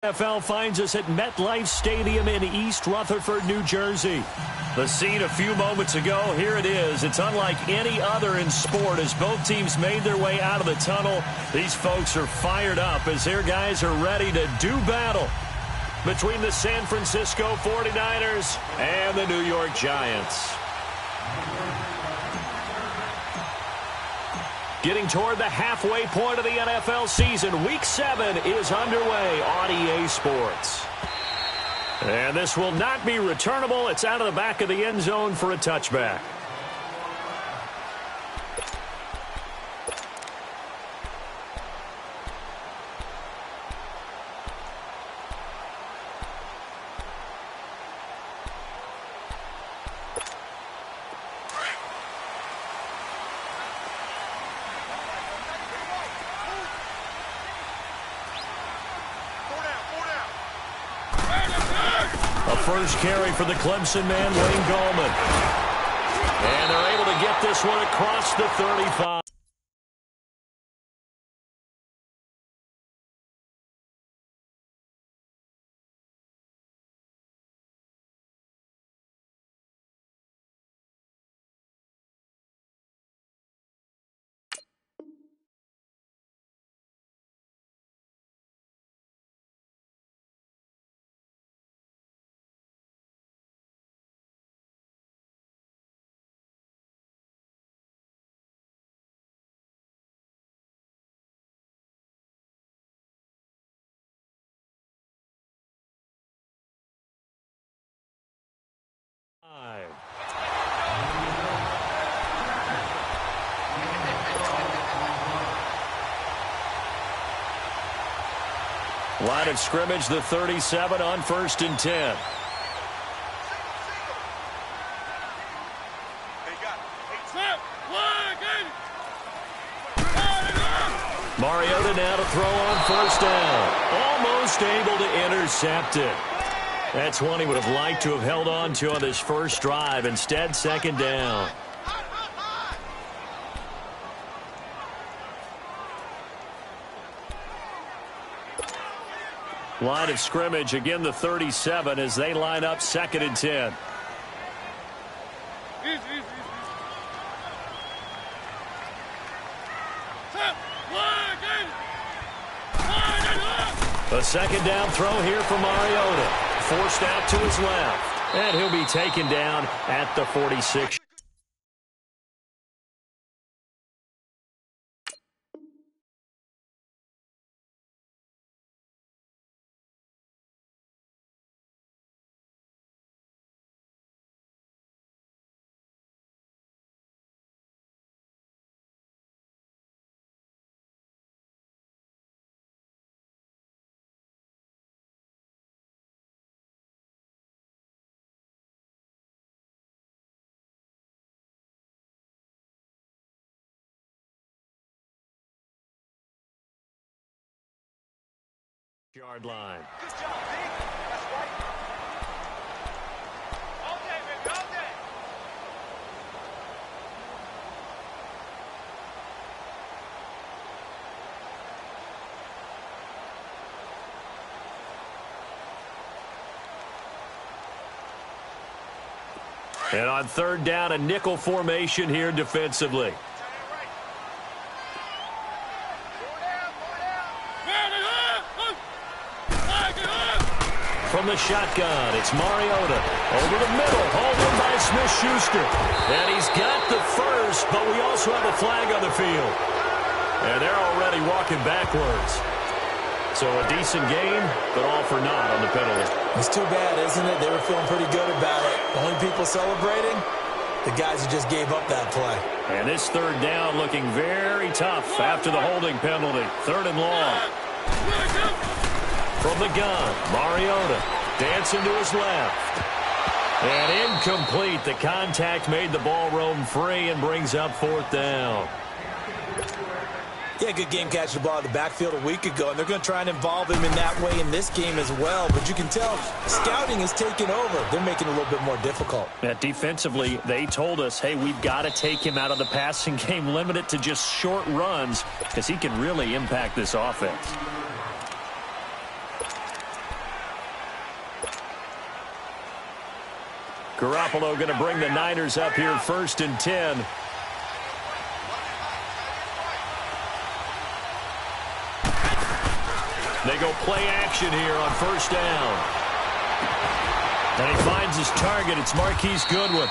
NFL finds us at MetLife Stadium in East Rutherford, New Jersey. The scene a few moments ago, here it is. It's unlike any other in sport as both teams made their way out of the tunnel. These folks are fired up as their guys are ready to do battle between the San Francisco 49ers and the New York Giants. Getting toward the halfway point of the NFL season, Week 7 is underway on EA Sports. And this will not be returnable. It's out of the back of the end zone for a touchback. First carry for the Clemson man, Wayne Gallman. And they're able to get this one across the 35. Line of scrimmage, the 37 on 1st and 10. Mariota now to throw on 1st down. Almost able to intercept it. That's one he would have liked to have held on to on this first drive. Instead, 2nd down. Line of scrimmage, again the 37 as they line up 2nd and 10. A 2nd down throw here for Mariota. Forced out to his left. And he'll be taken down at the 46. Yard line. Good job, Deke. That's right. All day, baby, all day. And on 3rd down, a nickel formation here defensively. From the shotgun, it's Mariota. Over the middle, hauled in by Smith-Schuster. And he's got the first, but we also have a flag on the field. And they're already walking backwards. So a decent game, but all for naught on the penalty. It's too bad, isn't it? They were feeling pretty good about it. Only people celebrating, the guys who just gave up that play. And this 3rd down looking very tough after the holding penalty. 3rd and long. From the gun, Mariota dancing to his left. And incomplete. The contact made the ball roam free and brings up 4th down. Yeah, good game catching the ball in the backfield a week ago, and they're going to try and involve him in that way in this game as well. But you can tell scouting is taking over. They're making it a little bit more difficult. Yeah, defensively, they told us, hey, we've got to take him out of the passing game, limit it to just short runs, because he can really impact this offense. Garoppolo going to bring the Niners up here 1st and 10. They go play action here on 1st down. And he finds his target. It's Marquise Goodwin.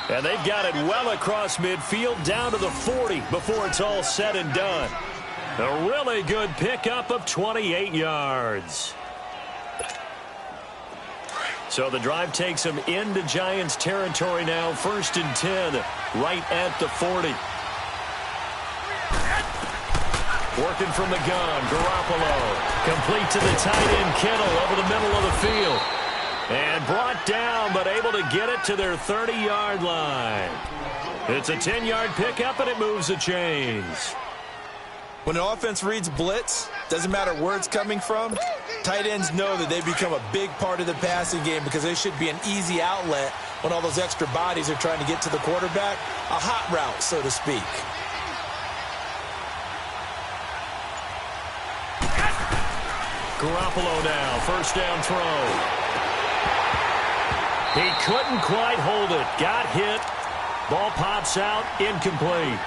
And they've got it well across midfield down to the 40 before it's all said and done. A really good pickup of 28 yards. So the drive takes them into Giants territory now. 1st and 10, right at the 40. Working from the gun, Garoppolo. Complete to the tight end, Kittle, over the middle of the field. And brought down, but able to get it to their 30-yard line. It's a 10-yard pickup, and it moves the chains. When an offense reads blitz, doesn't matter where it's coming from, tight ends know that they become a big part of the passing game because they should be an easy outlet when all those extra bodies are trying to get to the quarterback. A hot route, so to speak. Garoppolo now, 1st down throw. He couldn't quite hold it. Got hit. Ball pops out, incomplete.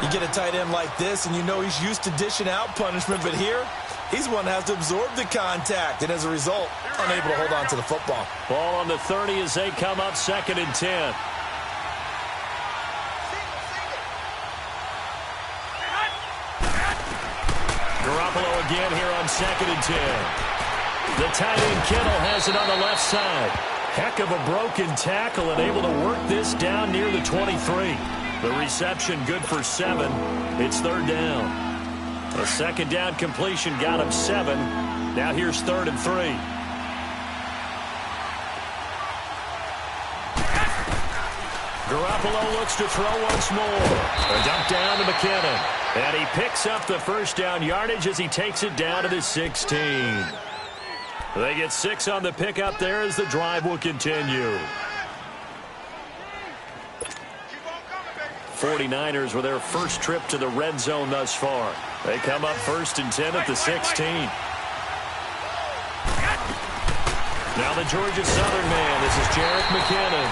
You get a tight end like this, and you know he's used to dishing out punishment, but here, he's the one that has to absorb the contact, and as a result, unable to hold on to the football. Ball on the 30 as they come up 2nd and 10. Garoppolo again here on 2nd and 10. The tight end Kittle has it on the left side. Heck of a broken tackle and able to work this down near the 23. The reception good for 7. It's 3rd down. A 2nd down completion got him 7. Now here's 3rd and 3. Garoppolo looks to throw once more. A dump down to McKinnon. And he picks up the 1st down yardage as he takes it down to the 16. They get 6 on the pickup there as the drive will continue. 49ers with their first trip to the red zone thus far. They come up 1st and 10 at the 16. Now the Georgia Southern man. This is Jerick McKinnon.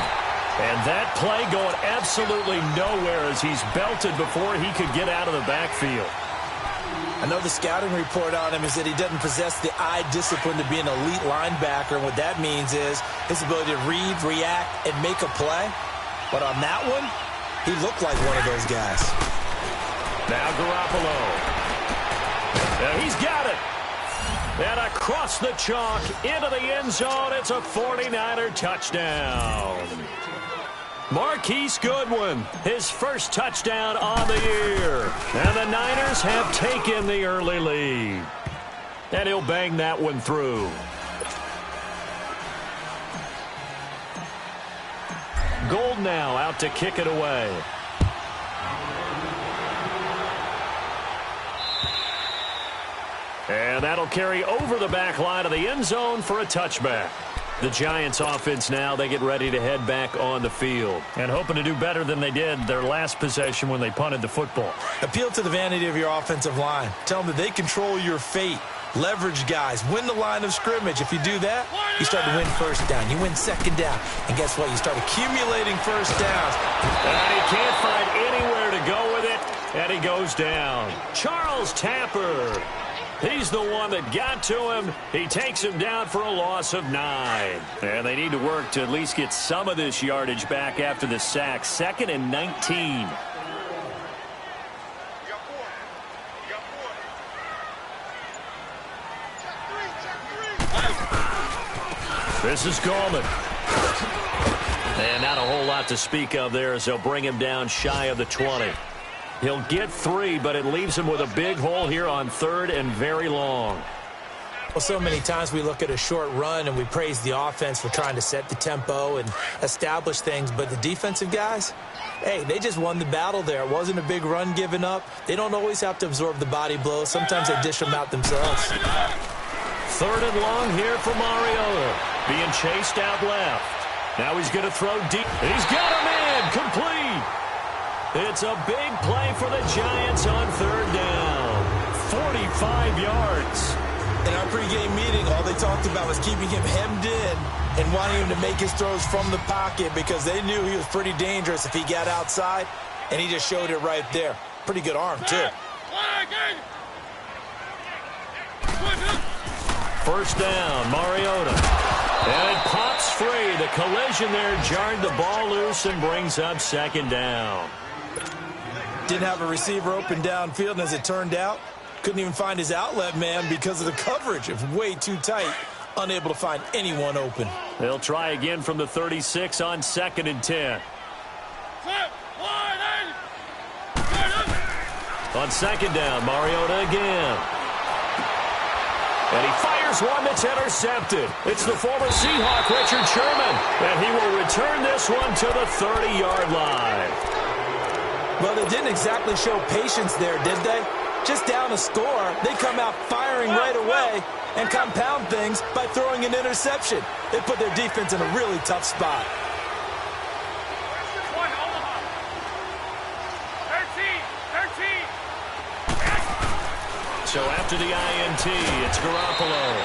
And that play going absolutely nowhere as he's belted before he could get out of the backfield. I know the scouting report on him is that he doesn't possess the eye discipline to be an elite linebacker. And what that means is his ability to read, react, and make a play. But on that one, he looked like one of those guys. Now Garoppolo. And he's got it. And across the chalk into the end zone. It's a 49er touchdown. Marquise Goodwin, his first touchdown on the year. And the Niners have taken the early lead. And he'll bang that one through. Gold now out to kick it away. And that'll carry over the back line of the end zone for a touchback. The Giants offense now, they get ready to head back on the field. And hoping to do better than they did their last possession when they punted the football. Appeal to the vanity of your offensive line. Tell them that they control your fate. Leverage guys. Win the line of scrimmage. If you do that, you start to win 1st down. You win 2nd down. And guess what? You start accumulating 1st downs. And he can't find anywhere to go with it. And he goes down. Charles Tapper. He's the one that got to him. He takes him down for a loss of 9. And they need to work to at least get some of this yardage back after the sack. 2nd and 19. This is Gallman. And not a whole lot to speak of there as they'll bring him down shy of the 20. He'll get 3, but it leaves him with a big hole here on 3rd and very long. Well, so many times we look at a short run and we praise the offense for trying to set the tempo and establish things, but the defensive guys, hey, they just won the battle there. It wasn't a big run given up. They don't always have to absorb the body blows. Sometimes they dish them out themselves. 3rd and long here for Mariota. Being chased out left. Now he's going to throw deep. He's got him in. Complete. It's a big play for the Giants on 3rd down. 45 yards. In our pregame meeting, all they talked about was keeping him hemmed in and wanting him to make his throws from the pocket because they knew he was pretty dangerous if he got outside, and he just showed it right there. Pretty good arm, too. First down, Mariota. And it pops free. The collision there jarred the ball loose and brings up second down. Didn't have a receiver open downfield, and as it turned out, couldn't even find his outlet man because of the coverage. It was way too tight, unable to find anyone open. They'll try again from the 36 on 2nd and 10. On second down, Mariota again. And he fires one that's intercepted. It's the former Seahawk, Richard Sherman. And he will return this one to the 30-yard line. Well, they didn't exactly show patience there, did they? Just down a score, they come out firing right away and compound things by throwing an interception. They put their defense in a really tough spot. So after the INT, it's Garoppolo.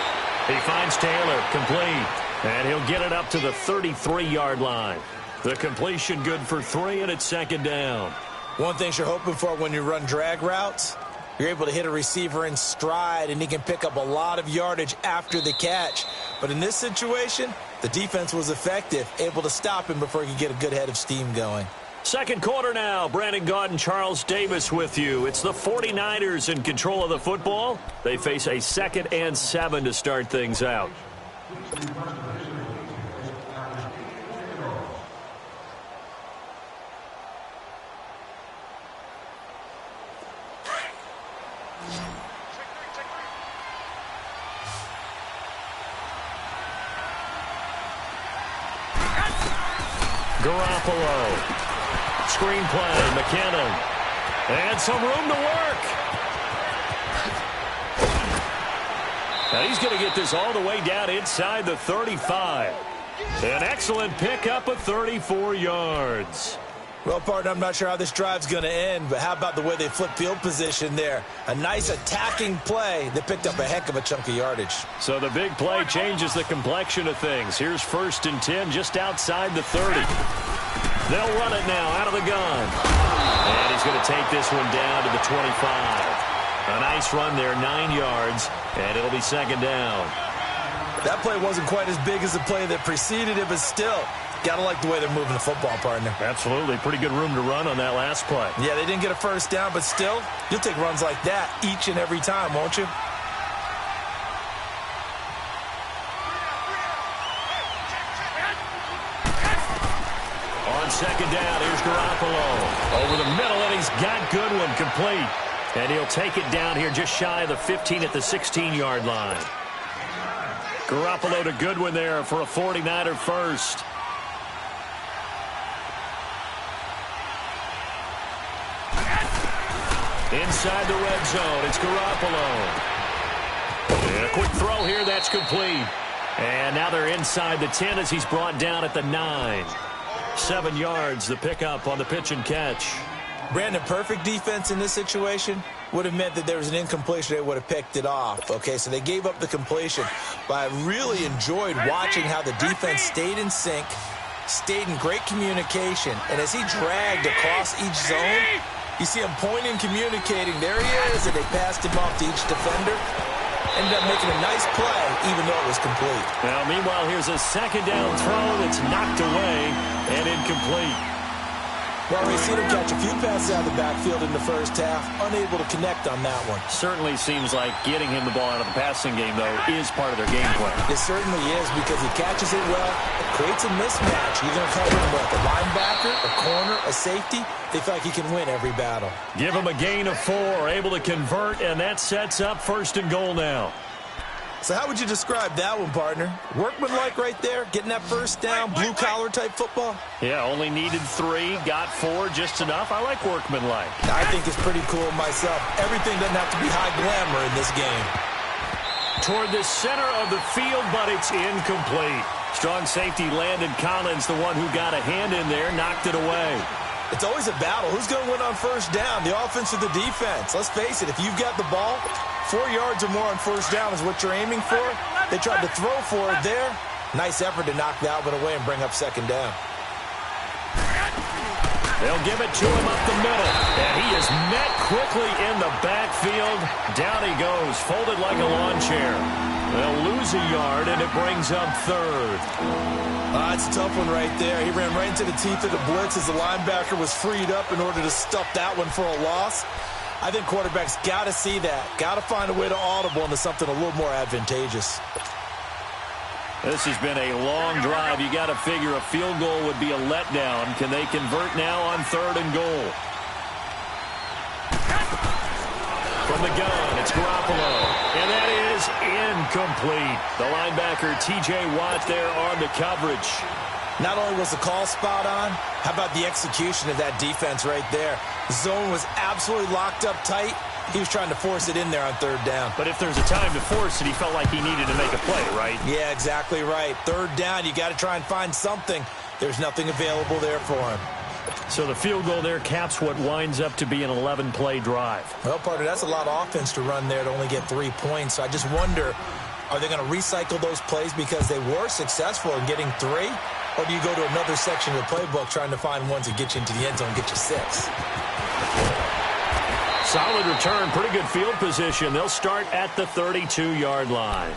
He finds Taylor, complete. And he'll get it up to the 33-yard line. The completion good for 3, and it's second down. One thing you're hoping for when you run drag routes, you're able to hit a receiver in stride, and he can pick up a lot of yardage after the catch. But in this situation, the defense was effective, able to stop him before he could get a good head of steam going. Second quarter now. Brandon Gaud and Charles Davis with you. It's the 49ers in control of the football. They face a 2nd and 7 to start things out. Garoppolo. Screenplay, McKinnon. And some room to work. Now he's going to get this all the way down inside the 35. An excellent pickup of 34 yards. Well, partner, I'm not sure how this drive's going to end, but how about the way they flip field position there? A nice attacking play that picked up a heck of a chunk of yardage. So the big play changes the complexion of things. Here's 1st and 10 just outside the 30. They'll run it now out of the gun. And he's going to take this one down to the 25. A nice run there, 9 yards, and it'll be second down. That play wasn't quite as big as the play that preceded it, but still, gotta like the way they're moving the football, partner. Absolutely. Pretty good room to run on that last play. Yeah, they didn't get a first down, but still, you'll take runs like that each and every time, won't you? On second down, here's Garoppolo. Over the middle, and he's got Goodwin complete. And he'll take it down here just shy of the 15 at the 16-yard line. Garoppolo to Goodwin there for a 49er first. Inside the red zone, it's Garoppolo. And a quick throw here, that's complete. And now they're inside the 10 as he's brought down at the 9. 7 yards, the pickup on the pitch and catch. Brandon, perfect defense in this situation would have meant that there was an incompletion. They would have picked it off. Okay, so they gave up the completion. But I really enjoyed watching how the defense stayed in sync, stayed in great communication. And as he dragged across each zone, you see him pointing, communicating. There he is, and they passed him off to each defender. Ended up making a nice play, even though it was complete. Now, meanwhile, here's a second down throw that's knocked away and incomplete. Well, we've seen him catch a few passes out of the backfield in the first half, unable to connect on that one. Certainly seems like getting him the ball out of the passing game, though, is part of their game plan. It certainly is, because he catches it well. It creates a mismatch. You're going to cover him with a linebacker, a corner, a safety. They feel like he can win every battle. Give him a gain of 4, able to convert, and that sets up 1st and goal now. So how would you describe that one, partner? Workmanlike right there, getting that first down, blue-collar type football? Yeah, only needed 3, got 4, just enough. I like workmanlike. I think it's pretty cool myself. Everything doesn't have to be high glamour in this game. Toward the center of the field, but it's incomplete. Strong safety Landon Collins, the one who got a hand in there, knocked it away. It's always a battle. Who's going to win on first down, the offense or the defense? Let's face it, if you've got the ball, 4 yards or more on first down is what you're aiming for. They tried to throw for it there. Nice effort to knock that one away and bring up second down. They'll give it to him up the middle. And he is met quickly in the backfield. Down he goes, folded like a lawn chair. They'll lose a yard, and it brings up third. It's a tough one right there. He ran right into the teeth of the blitz as the linebacker was freed up in order to stuff that one for a loss. I think quarterbacks got to see that. Got to find a way to audible into something a little more advantageous. This has been a long drive. You got to figure a field goal would be a letdown. Can they convert now on 3rd and goal? From the gun, it's Garoppolo. And that is incomplete. The linebacker, T.J. Watt, there on the coverage. Not only was the call spot on, how about the execution of that defense right there? The zone was absolutely locked up tight. He was trying to force it in there on 3rd down. But if there's a time to force it, he felt like he needed to make a play, right? Yeah, exactly right. 3rd down, you got to try and find something. There's nothing available there for him. So the field goal there caps what winds up to be an 11-play drive. Well, partner, that's a lot of offense to run there to only get 3 points. So I just wonder, are they going to recycle those plays because they were successful in getting 3? Or do you go to another section of the playbook trying to find ones that get you into the end zone and get you 6? Solid return, pretty good field position. They'll start at the 32-yard line.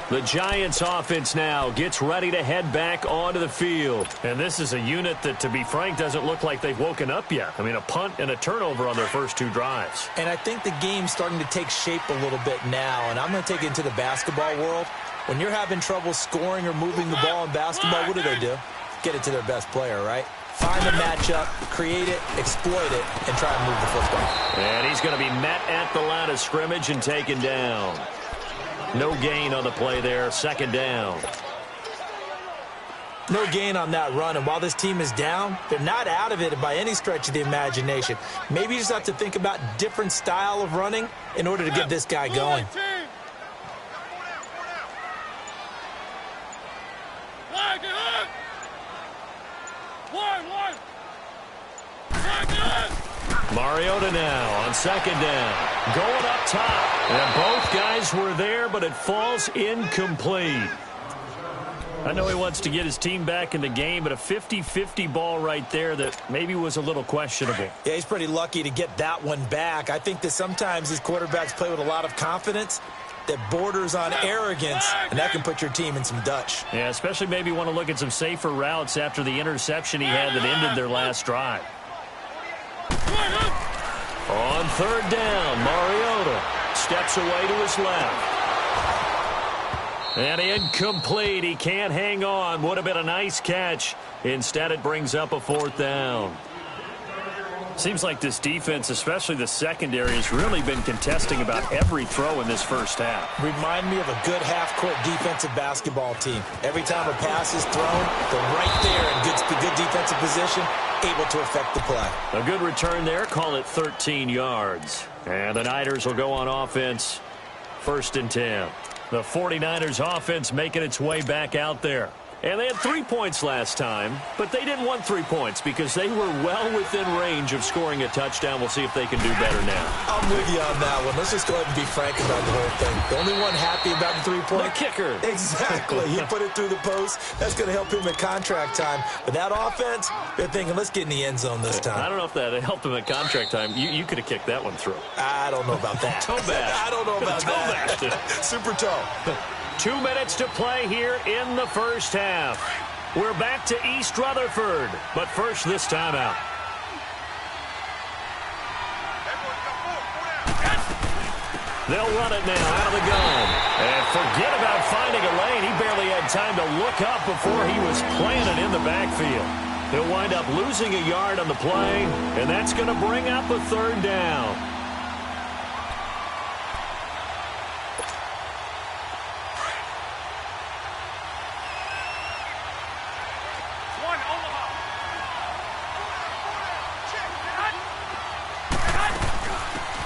The Giants offense now gets ready to head back onto the field. And this is a unit that, to be frank, doesn't look like they've woken up yet. I mean, a punt and a turnover on their first 2 drives. And I think the game's starting to take shape a little bit now. And I'm going to take it into the basketball world. When you're having trouble scoring or moving the ball in basketball, what do? Get it to their best player, right? Find a matchup, create it, exploit it, and try and move the football. And he's going to be met at the line of scrimmage and taken down. No gain on the play there, 2nd down. No gain on that run, and while this team is down, they're not out of it by any stretch of the imagination. Maybe you just have to think about different style of running in order to get this guy going. Mariota now on 2nd down. Going up top. And both guys were there, but it falls incomplete. I know he wants to get his team back in the game, but a 50-50 ball right there that maybe was a little questionable. Yeah, he's pretty lucky to get that one back. I think that sometimes these quarterbacks play with a lot of confidence that borders on arrogance, and that can put your team in some Dutch. Yeah, especially maybe want to look at some safer routes after the interception he had that ended their last drive. On 3rd down, Mariota steps away to his left. And incomplete. He can't hang on. Would have been a nice catch. Instead, it brings up a 4th down. Seems like this defense, especially the secondary, has really been contesting about every throw in this first half. Remind me of a good half-court defensive basketball team. Every time a pass is thrown, they're right there in good defensive position, able to affect the play. A good return there. Call it 13 yards. And the Niners will go on offense. 1st and 10. The 49ers offense making its way back out there. And they had 3 points last time, but they didn't want 3 points because they were well within range of scoring a touchdown. We'll see if they can do better now. I'm with you on that one. Let's just go ahead and be frank about the whole thing. The only one happy about the 3-point. The kicker. Exactly. He put it through the post. That's going to help him at contract time. But that offense, they're thinking, let's get in the end zone this time. I don't know if that helped him at contract time. You could have kicked that one through. I don't know about that. Toe bash. I don't know about that. Super toe. 2 minutes to play here in the first half. We're back to East Rutherford, but first this timeout. They'll run it now out of the gun. And forget about finding a lane. He barely had time to look up before he was planted in the backfield. He'll wind up losing a yard on the play, and that's going to bring up a 3rd down.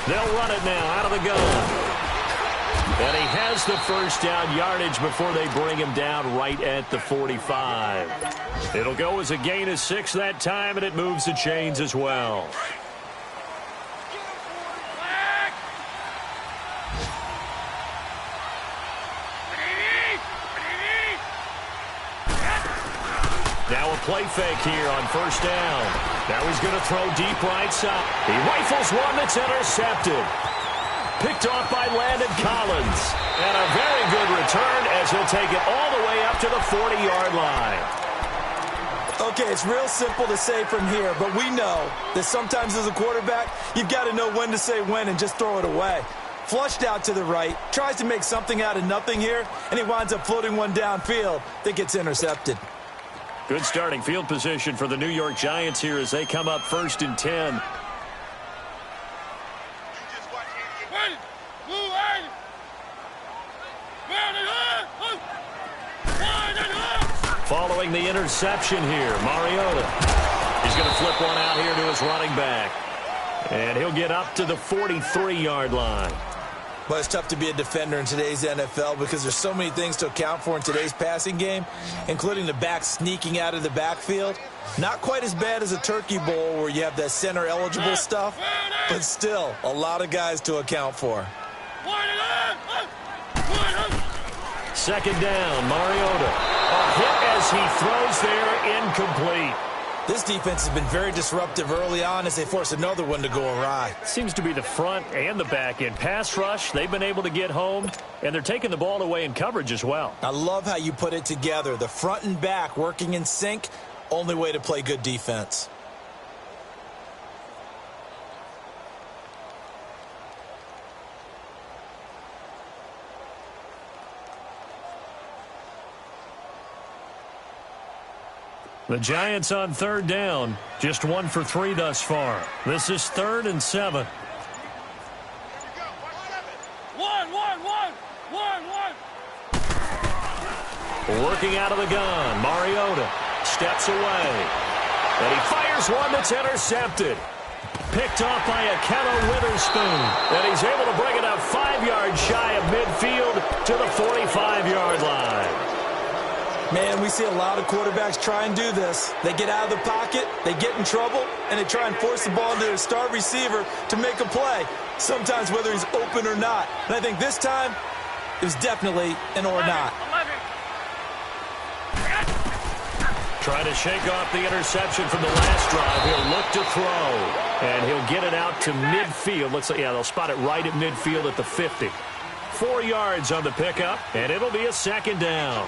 They'll run it now out of the gun. And he has the first down yardage before they bring him down right at the 45. It'll go as a gain of 6 that time, and it moves the chains as well. Now a play fake here on first down. Now he's going to throw deep right side. He rifles one that's intercepted. Picked off by Landon Collins. And a very good return as he'll take it all the way up to the 40-yard line. Okay, it's real simple to say from here, but we know that sometimes as a quarterback, you've got to know when to say when and just throw it away. Flushed out to the right, tries to make something out of nothing here, and he winds up floating one downfield that gets intercepted. Good starting field position for the New York Giants here as they come up 1st and 10. Following the interception here, Mariota. He's going to flip one out here to his running back. And he'll get up to the 43-yard line. But it's tough to be a defender in today's NFL because there's so many things to account for in today's passing game, including the back sneaking out of the backfield. Not quite as bad as a turkey bowl where you have that center-eligible stuff, but still a lot of guys to account for. Second down, Mariota. A hit as he throws there, incomplete. This defense has been very disruptive early on as they force another one to go awry. Seems to be the front and the back end. Pass rush, they've been able to get home, and they're taking the ball away in coverage as well. I love how you put it together. The front and back working in sync, only way to play good defense. The Giants on 3rd down, just 1 for 3 thus far. This is 3rd and 7. Working out of the gun, Mariota steps away. And he fires one that's intercepted. Picked off by Akello Witherspoon. And he's able to bring it up 5 yards shy of midfield to the 45-yard line. Man, we see a lot of quarterbacks try and do this. They get out of the pocket, they get in trouble, and they try and force the ball into their star receiver to make a play, sometimes whether he's open or not. And I think this time, it was definitely an or not. Trying to shake off the interception from the last drive. He'll look to throw, and he'll get it out to midfield. They'll spot it right at midfield at the 50. 4 yards on the pickup, and it'll be a 2nd down.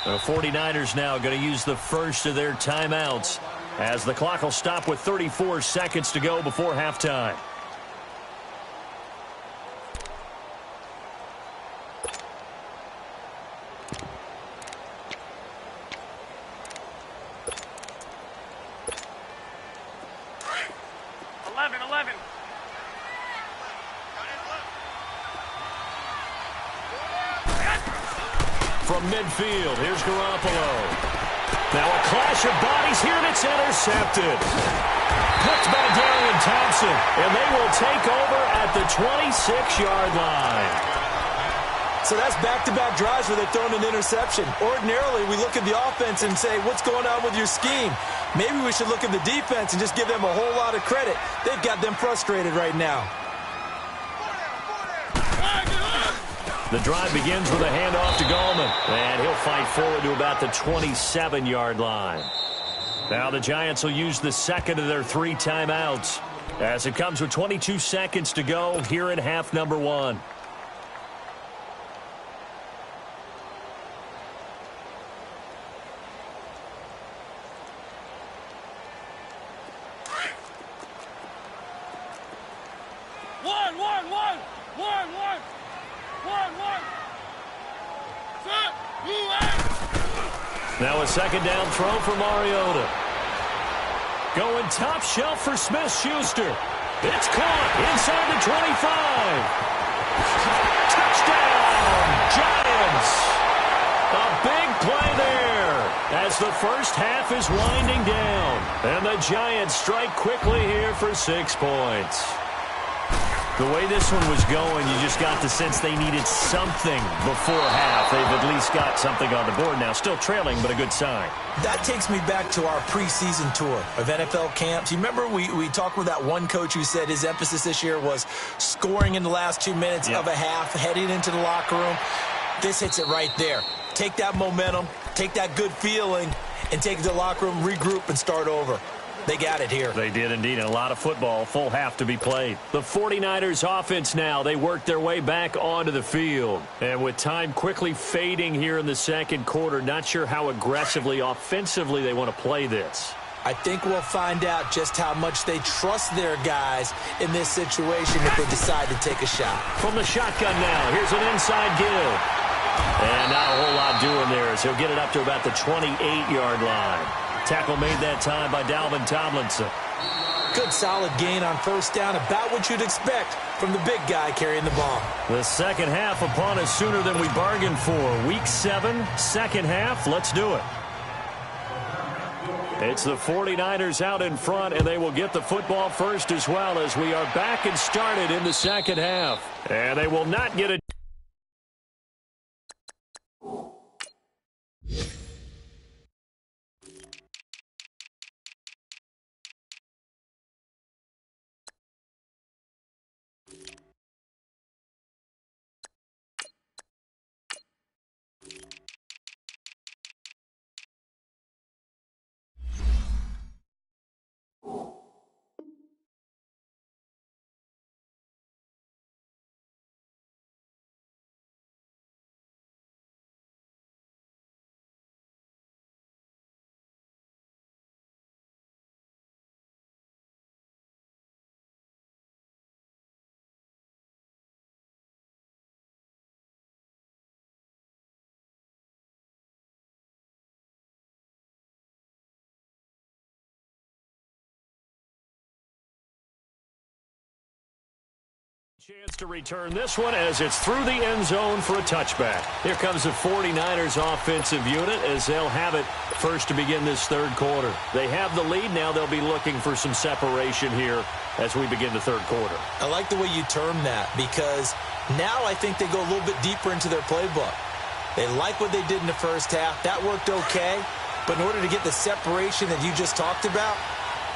The 49ers now going to use the first of their timeouts as the clock will stop with 34 seconds to go before halftime. From midfield, here's Garoppolo. Now a clash of bodies here, and it's intercepted. Picked by Darian Thompson, and they will take over at the 26-yard line. So that's back-to-back drives where they're throwing an interception. Ordinarily, we look at the offense and say, what's going on with your scheme? Maybe we should look at the defense and just give them a whole lot of credit. They've got them frustrated right now. The drive begins with a handoff to Gallman, and he'll fight forward to about the 27-yard line. Now the Giants will use the second of their 3 timeouts as it comes with 22 seconds to go here in half number 1. Now a second down throw for Mariota. Going top shelf for Smith-Schuster. It's caught inside the 25. Touchdown, Giants. A big play there as the first half is winding down. And the Giants strike quickly here for 6 points. The way this one was going, you just got the sense they needed something before half. They've at least got something on the board now. Still trailing, but a good sign. That takes me back to our preseason tour of NFL camps. You remember we talked with that one coach who said his emphasis this year was scoring in the last 2 minutes of a half, heading into the locker room. This hits it right there. Take that momentum, take that good feeling, and take it to the locker room, regroup, and start over. They got it here. They did indeed. And a lot of football, full half to be played. The 49ers offense now, they work their way back onto the field. And with time quickly fading here in the second quarter, not sure how aggressively, offensively they want to play this. I think we'll find out just how much they trust their guys in this situation if they decide to take a shot. From the shotgun now, here's an inside give. And not a whole lot doing there as he'll get it up to about the 28-yard line. Tackle made that time by Dalvin Tomlinson. Good solid gain on first down, about what you'd expect from the big guy carrying the ball. The second half upon us sooner than we bargained for. Week 7, second half, let's do it. It's the 49ers out in front, and they will get the football first as well as we are back and started in the second half. And they will not get it. Chance to return this one as it's through the end zone for a touchback. Here comes the 49ers offensive unit as they'll have it first to begin this third quarter. They have the lead. Now they'll be looking for some separation here as we begin the third quarter. I like the way you term that because now I think they go a little bit deeper into their playbook. They like what they did in the first half. That worked okay. But in order to get the separation that you just talked about,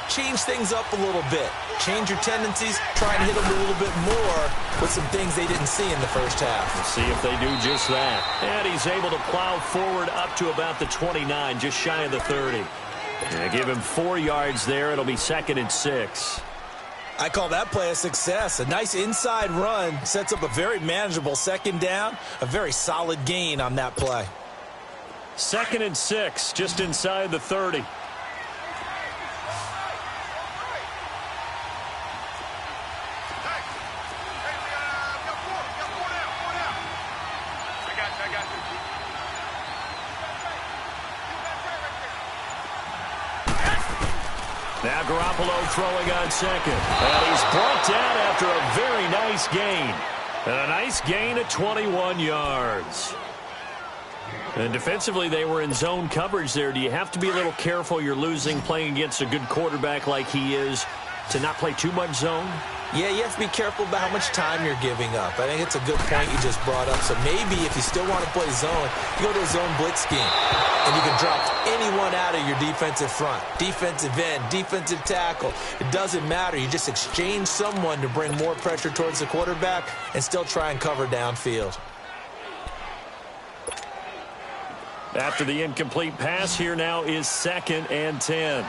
change things up a little bit. Change your tendencies, try and hit them a little bit more with some things they didn't see in the first half. We'll see if they do just that. And he's able to plow forward up to about the 29, just shy of the 30. And give him 4 yards there. It'll be 2nd and 6. I call that play a success. A nice inside run sets up a very manageable second down, a very solid gain on that play. 2nd and 6, just inside the 30. Now Garoppolo throwing on second. And he's brought down after a very nice gain. And a nice gain of 21 yards. And defensively, they were in zone coverage there. Do you have to be a little careful? You're losing playing against a good quarterback like he is to not play too much zone? Yeah, you have to be careful about how much time you're giving up. I think it's a good point you just brought up. So maybe if you still want to play zone, you go to a zone blitz scheme. And you can drop anyone out of your defensive front. Defensive end, defensive tackle. It doesn't matter. You just exchange someone to bring more pressure towards the quarterback and still try and cover downfield. After the incomplete pass, here now is 2nd and 10.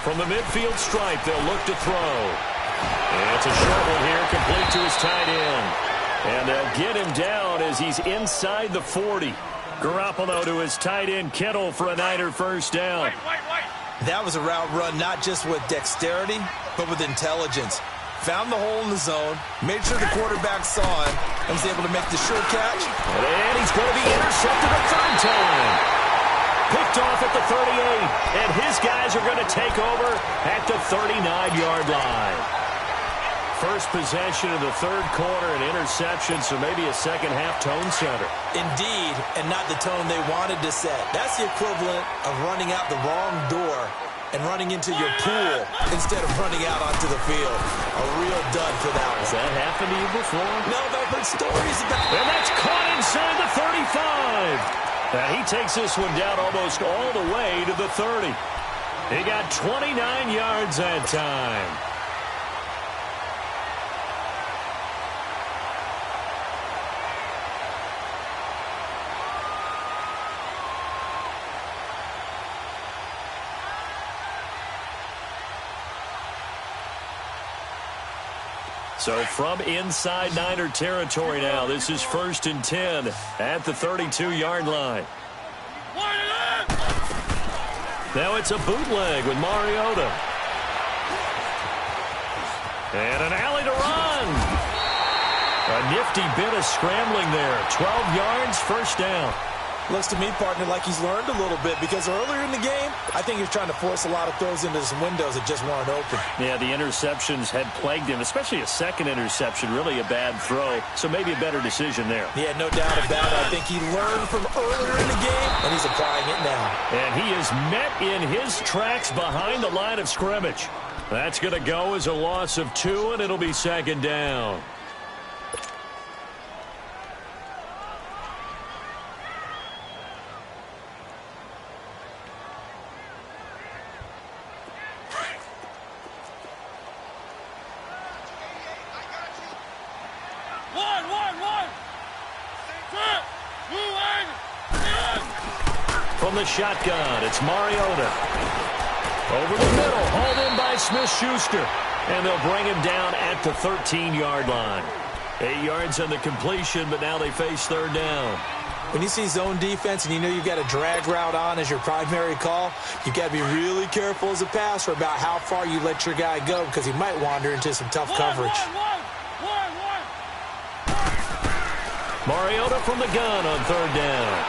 From the midfield stripe, they'll look to throw. And it's a short one here, complete to his tight end. And they'll get him down as he's inside the 40. Garoppolo to his tight end, Kittle, for a Niner first down. That was a route run not just with dexterity, but with intelligence. Found the hole in the zone, made sure the quarterback saw him, and was able to make the sure catch. And he's going to be intercepted a third time. Picked off at the 38, and his guys are going to take over at the 39-yard line. first possession of the third quarter, an interception, so maybe a second-half tone setter. Indeed, and not the tone they wanted to set. That's the equivalent of running out the wrong door and running into your pool instead of running out onto the field. A real dud for that one. Has that happened to you before? No, but I've heard stories about it. And that's caught inside the 35. Now he takes this one down almost all the way to the 30. He got 29 yards that time. So from inside Niner territory now, this is 1st and 10 at the 32-yard line. Now it's a bootleg with Mariota. And an alley to run. A nifty bit of scrambling there. 12 yards, first down. Looks to me, partner, like he's learned a little bit because earlier in the game, I think he was trying to force a lot of throws into some windows that just weren't open. Yeah, the interceptions had plagued him, especially a second interception, really a bad throw, so maybe a better decision there. Yeah, no doubt about it. I think he learned from earlier in the game, and he's applying it now. And he is met in his tracks behind the line of scrimmage. That's going to go as a loss of 2, and it'll be second down. From the shotgun, it's Mariota. Over the middle, hauled in by Smith-Schuster. And they'll bring him down at the 13-yard line. 8 yards on the completion, but now they face third down. When you see zone defense and you know you've got a drag route on as your primary call, you've got to be really careful as a passer about how far you let your guy go because he might wander into some tough coverage. Mariota from the gun on third down.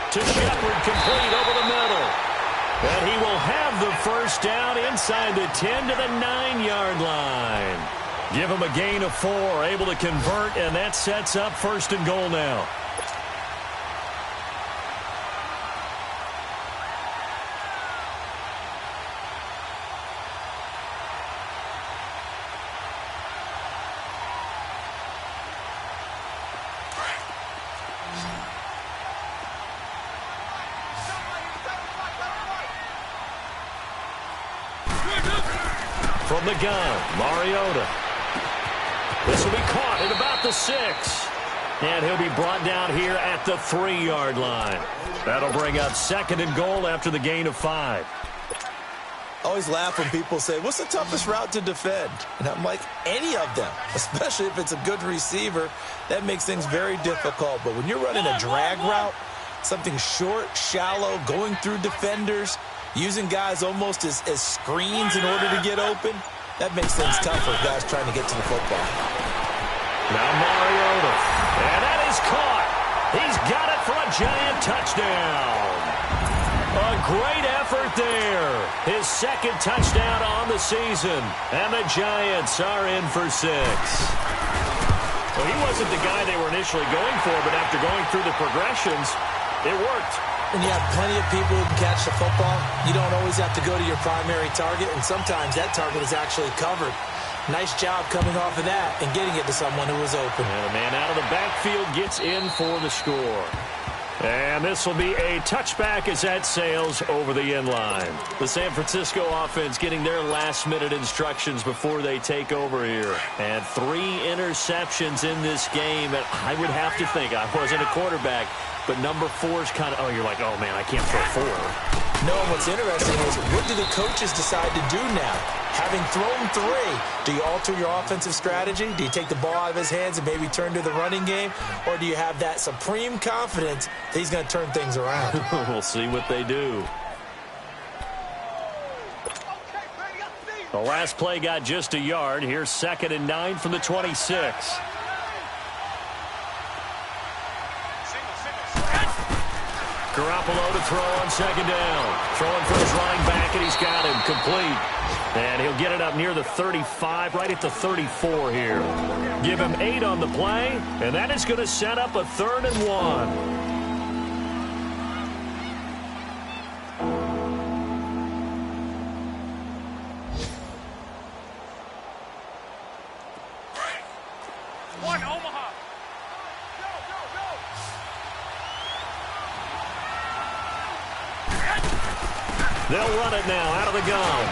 To Shepard, complete over the middle. And he will have the first down inside the 10 to the 9-yard line. Give him a gain of 4, able to convert, and that sets up 1st and goal now. From the gun, Mariota. This will be caught at about the 6. And he'll be brought down here at the 3-yard line. That'll bring up 2nd and goal after the gain of 5. Always laugh when people say, what's the toughest route to defend? And I'm like, any of them, especially if it's a good receiver. That makes things very difficult. But when you're running a drag route, something short, shallow, going through defenders, using guys almost as screens in order to get open, that makes things tough for guys trying to get to the football. Now Mariota, and that is caught. He's got it for a giant touchdown. A great effort there. His 2nd touchdown on the season, and the Giants are in for 6. Well, he wasn't the guy they were initially going for, but after going through the progressions, it worked. When you have plenty of people who can catch the football, you don't always have to go to your primary target, and sometimes that target is actually covered. Nice job coming off of that and getting it to someone who was open. And a man out of the backfield gets in for the score. And this will be a touchback as that sails over the end line. The San Francisco offense getting their last-minute instructions before they take over here. And 3 interceptions in this game. And I would have to think, I wasn't a quarterback, but number 4 is kind of, oh, you're like, oh, man, I can't throw 4. No, what's interesting is what do the coaches decide to do now? Having thrown 3, do you alter your offensive strategy? Do you take the ball out of his hands and maybe turn to the running game? Or do you have that supreme confidence that he's going to turn things around? We'll see what they do. The last play got just a yard. Here's 2nd and 9 from the 26. Garoppolo to throw on 2nd down. Throwing for his running back, and he's got him complete. And he'll get it up near the 35, right at the 34 here. Give him 8 on the play, and that is going to set up a 3rd and 1. They'll run it now out of the gun.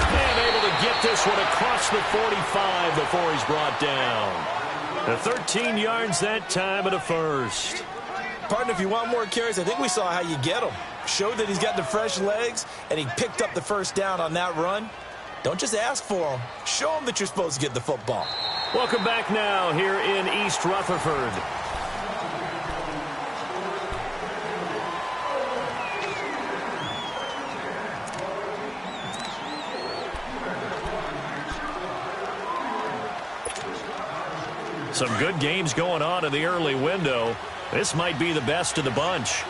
And able to get this one across the 45 before he's brought down. The 13 yards that time of the first. Partner, if you want more carries, I think we saw how you get them. Showed that he's got the fresh legs, and he picked up the first down on that run. Don't just ask for them. Show them that you're supposed to get the football. Welcome back now here in East Rutherford. Some good games going on in the early window. This might be the best of the bunch.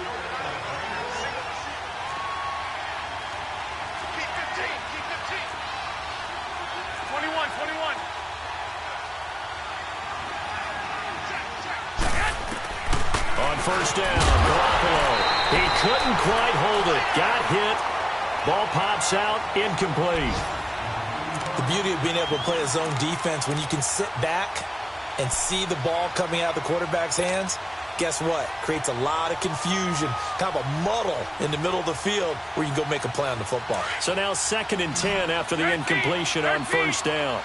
On first down, Garoppolo. He couldn't quite hold it. Got hit. Ball pops out, incomplete. The beauty of being able to play a zone defense when you can sit back and see the ball coming out of the quarterback's hands, guess what? Creates a lot of confusion, kind of a muddle in the middle of the field where you can go make a play on the football. So now 2nd and 10 after the incompletion on first down.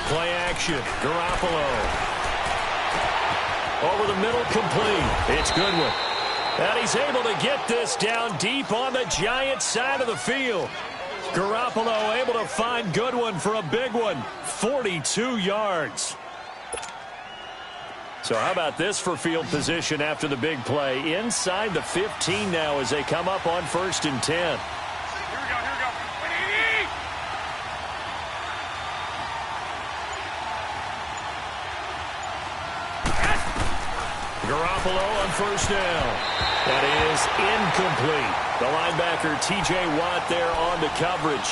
Play action, Garoppolo. Over the middle, complete. It's Goodwin. And he's able to get this down deep on the Giants side of the field. Garoppolo able to find Goodwin for a big one. 42 yards. So how about this for field position after the big play? Inside the 15 now as they come up on 1st and 10. Here we go. Garoppolo on first down. That is incomplete. The linebacker, T.J. Watt, there on the coverage.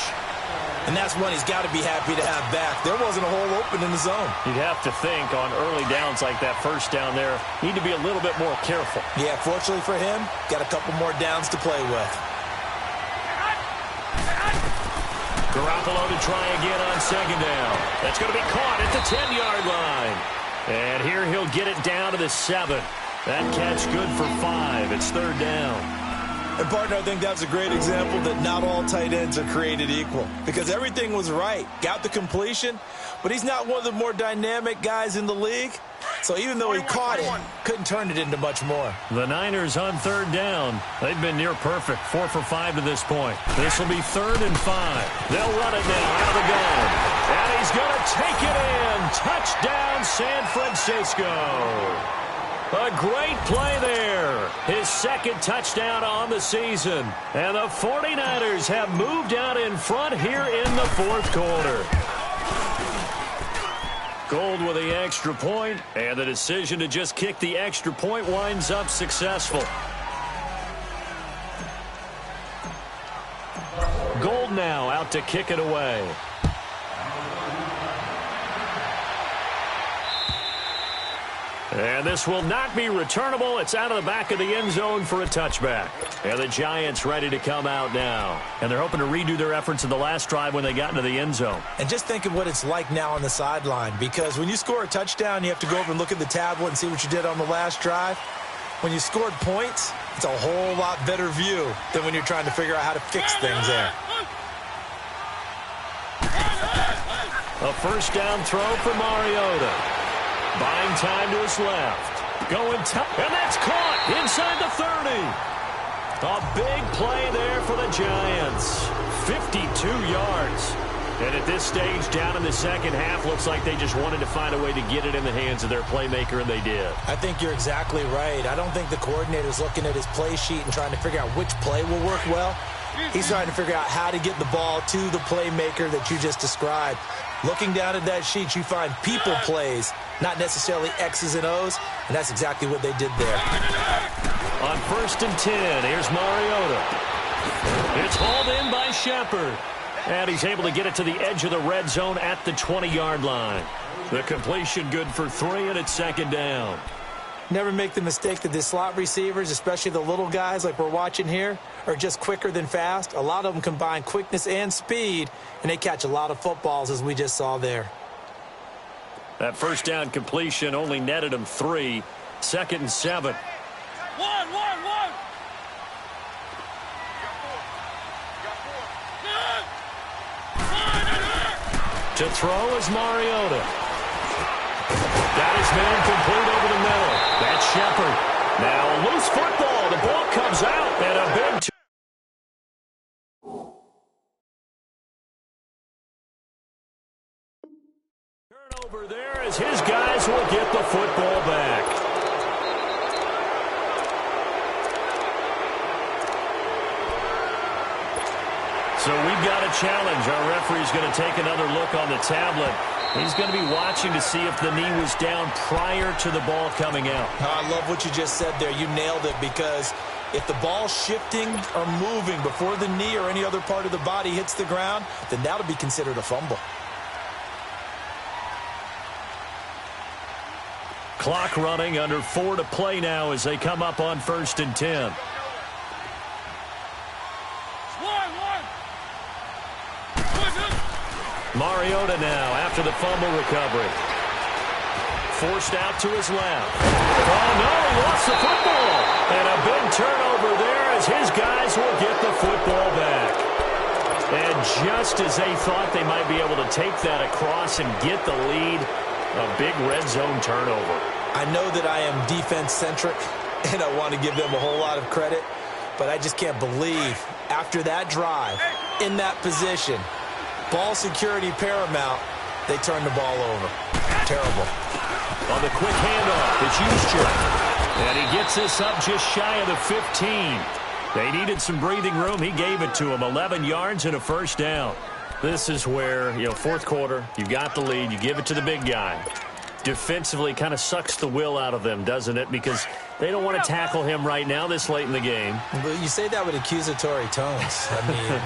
And that's one he's got to be happy to have back. There wasn't a hole open in the zone. You'd have to think on early downs like that first down there, need to be a little bit more careful. Yeah, fortunately for him, got a couple more downs to play with. Garoppolo to try again on 2nd down. That's going to be caught at the 10-yard line. And here he'll get it down to the 7. That catch good for 5. It's 3rd down. And, partner, I think that's a great example that not all tight ends are created equal. Because everything was right. Got the completion, but he's not one of the more dynamic guys in the league. So even though he caught it, couldn't turn it into much more. The Niners on 3rd down. They've been near perfect. 4 for 5 to this point. This will be 3rd and 5. They'll run it now out of the gun. And he's going to take it in. Touchdown, San Francisco. A great play there. His 2nd touchdown on the season. And the 49ers have moved out in front here in the 4th quarter. Gold with the extra point, and the decision to just kick the extra point winds up successful. Gold now out to kick it away. And this will not be returnable. It's out of the back of the end zone for a touchback. And the Giants ready to come out now. And they're hoping to redo their efforts in the last drive when they got into the end zone. And just think of what it's like now on the sideline. Because when you score a touchdown, you have to go over and look at the tablet and see what you did on the last drive. When you scored points, it's a whole lot better view than when you're trying to figure out how to fix things there. A first down throw for Mariota. Buying time to his left. Going top. And that's caught inside the 30. A big play there for the Giants. 52 yards. And at this stage, down in the second half, looks like they just wanted to find a way to get it in the hands of their playmaker, and they did. I think you're exactly right. I don't think the coordinator's looking at his play sheet and trying to figure out which play will work well. He's trying to figure out how to get the ball to the playmaker that you just described. Looking down at that sheet, you find people plays, not necessarily X's and O's, and that's exactly what they did there. On 1st and 10, here's Mariota. It's hauled in by Shepard. And he's able to get it to the edge of the red zone at the 20-yard line. The completion good for 3, and it's 2nd down. Never make the mistake that the slot receivers, especially the little guys like we're watching here, are just quicker than fast. A lot of them combine quickness and speed, and they catch a lot of footballs, as we just saw there. That 1st down completion only netted him 3. 2nd and 7. One. To throw is Mariota. Got his man complete over the middle. That's Shepard. Now a loose football. The ball comes out, and a big turnover there as his guys will get the football back. So we've got a challenge. Our referee's going to take another look on the tablet. He's going to be watching to see if the knee was down prior to the ball coming out. I love what you just said there. You nailed it, because if the ball's shifting or moving before the knee or any other part of the body hits the ground, then that'll be considered a fumble. Clock running, under 4 to play now as they come up on 1st and 10. Mariota now after the fumble recovery. Forced out to his left. Oh, no, he lost the football. And a big turnover there as his guys will get the football back. And just as they thought they might be able to take that across and get the lead, a big red zone turnover. I know that I am defense-centric, and I want to give them a whole lot of credit, but I just can't believe after that drive, in that position, ball security paramount, they turn the ball over. Terrible. On the quick handoff, it's Juszczyk. And he gets this up just shy of the 15. They needed some breathing room. He gave it to him. 11 yards and a 1st down. This is where, 4th quarter, you got the lead. You give it to the big guy. Defensively kind of sucks the will out of them, doesn't it? Because they don't want to tackle him right now this late in the game. Well, you say that with accusatory tones. I mean,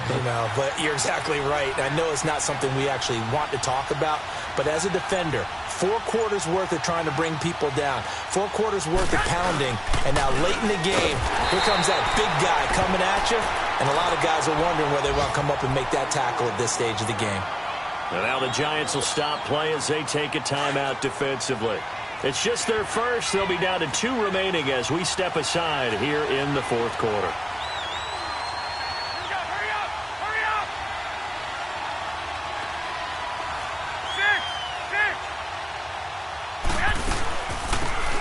but you're exactly right. I know it's not something we actually want to talk about, but as a defender, 4 quarters worth of trying to bring people down, 4 quarters worth of pounding, and now late in the game, here comes that big guy coming at you, and a lot of guys are wondering whether they want to come up and make that tackle at this stage of the game. And now the Giants will stop play as they take a timeout defensively. It's just their first. They'll be down to 2 remaining as we step aside here in the 4th quarter. Hurry up!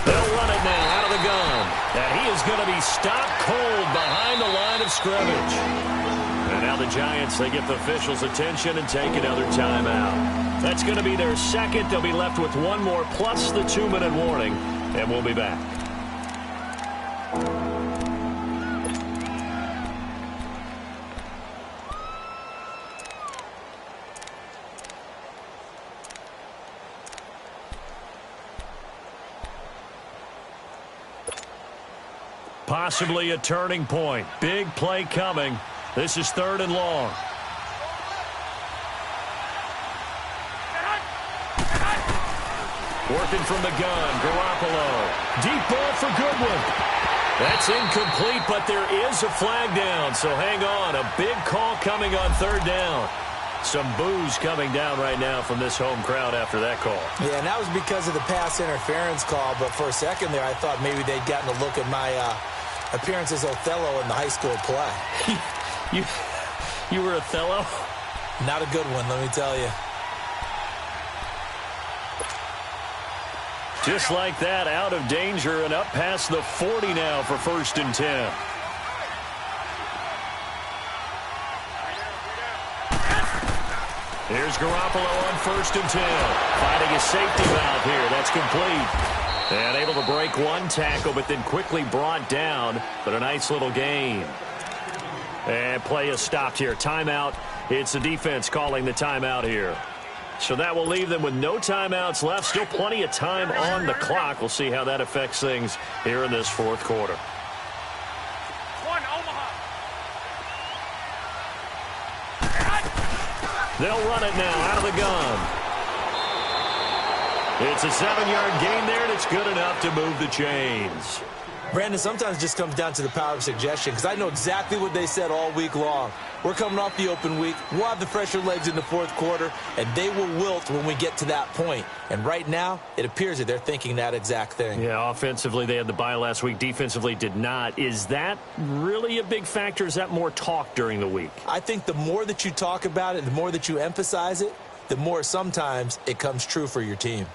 They'll run it now out of the gun. And he is going to be stopped cold behind the line of scrimmage. And now the Giants, they get the officials' attention and take another timeout. That's going to be their second. They'll be left with 1 more plus the 2-minute warning, and we'll be back. Possibly a turning point. Big play coming. This is 3rd and long. Working from the gun, Garoppolo. Deep ball for Goodwin. That's incomplete, but there is a flag down, so hang on. A big call coming on 3rd down. Some boos coming down right now from this home crowd after that call. Yeah, and that was because of the pass interference call, but for a second there I thought maybe they'd gotten a look at my appearance as Othello in the high school play. You were Othello? Not a good one, let me tell you. Just like that, out of danger and up past the 40 now for 1st and 10. Here's Garoppolo on 1st and 10. Finding a safety valve here. That's complete. And able to break 1 tackle, but then quickly brought down. But a nice little gain. And play is stopped here. Timeout. It's the defense calling the timeout here. So that will leave them with no timeouts left. Still plenty of time on the clock. We'll see how that affects things here in this 4th quarter. They'll run it now out of the gun. It's a 7-yard gain there, and it's good enough to move the chains. Brandon, sometimes it just comes down to the power of suggestion, because I know exactly what they said all week long. We're coming off the open week. We'll have the fresher legs in the fourth quarter, and they will wilt when we get to that point. And right now, it appears that they're thinking that exact thing. Yeah, offensively, they had the bye last week. Defensively, did not. Is that really a big factor? Is that more talk during the week? I think the more that you talk about it, the more that you emphasize it, the more sometimes it comes true for your team.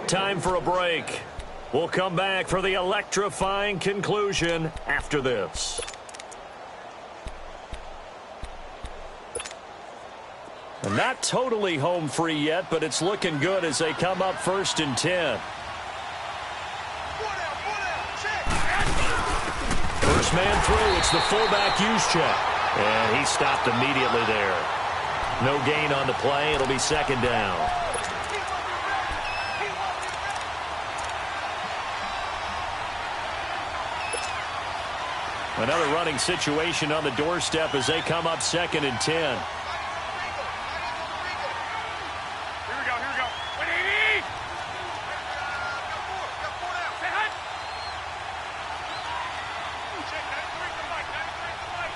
Time for a break. We'll come back for the electrifying conclusion after this. And not totally home free yet, but it's looking good as they come up 1st and 10. First man through, it's the fullback use check. And he stopped immediately there. No gain on the play. It'll be 2nd down. Another running situation on the doorstep as they come up 2nd and 10. Here we go. 180. Got four down. Say hi. Check 93 to Mike. 93 to Mike.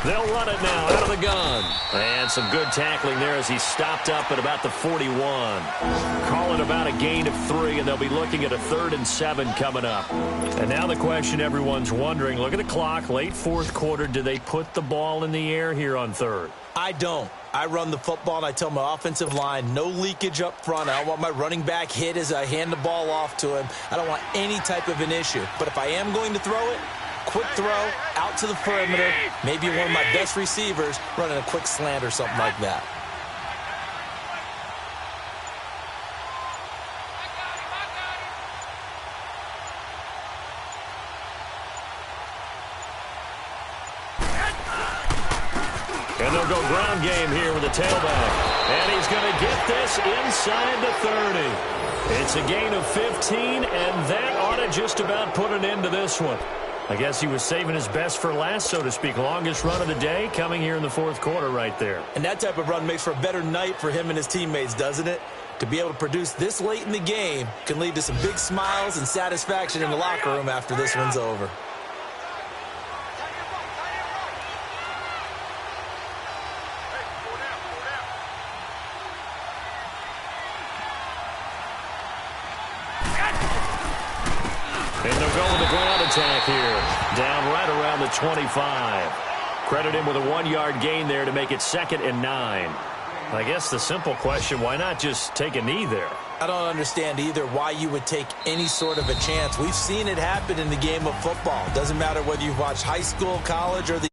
They'll run it now out of the gun. And some good tackling there as he stopped up at about the 41. Call it about a gain of 3, and they'll be looking at a 3rd and 7 coming up. And now the question everyone's wondering, look at the clock, late fourth quarter, do they put the ball in the air here on 3rd? I don't. I run the football, and I tell my offensive line, no leakage up front. I don't want my running back hit as I hand the ball off to him. I don't want any type of an issue. But if I am going to throw it, quick throw, out to the perimeter, maybe one of my best receivers running a quick slant or something like that. And they'll go ground game here with the tailback. And he's going to get this inside the 30. It's a gain of 15, and that ought to just about put an end to this one. I guess he was saving his best for last, so to speak. Longest run of the day coming here in the fourth quarter right there. And that type of run makes for a better night for him and his teammates, doesn't it? To be able to produce this late in the game can lead to some big smiles and satisfaction in the locker room after this one's over. And they'll go with the ground attack here. Down right around the 25. Credit him with a 1-yard gain there to make it 2nd and 9. I guess the simple question, why not just take a knee there? I don't understand either why you would take any sort of a chance. We've seen it happen in the game of football. It doesn't matter whether you've watched high school, college, or the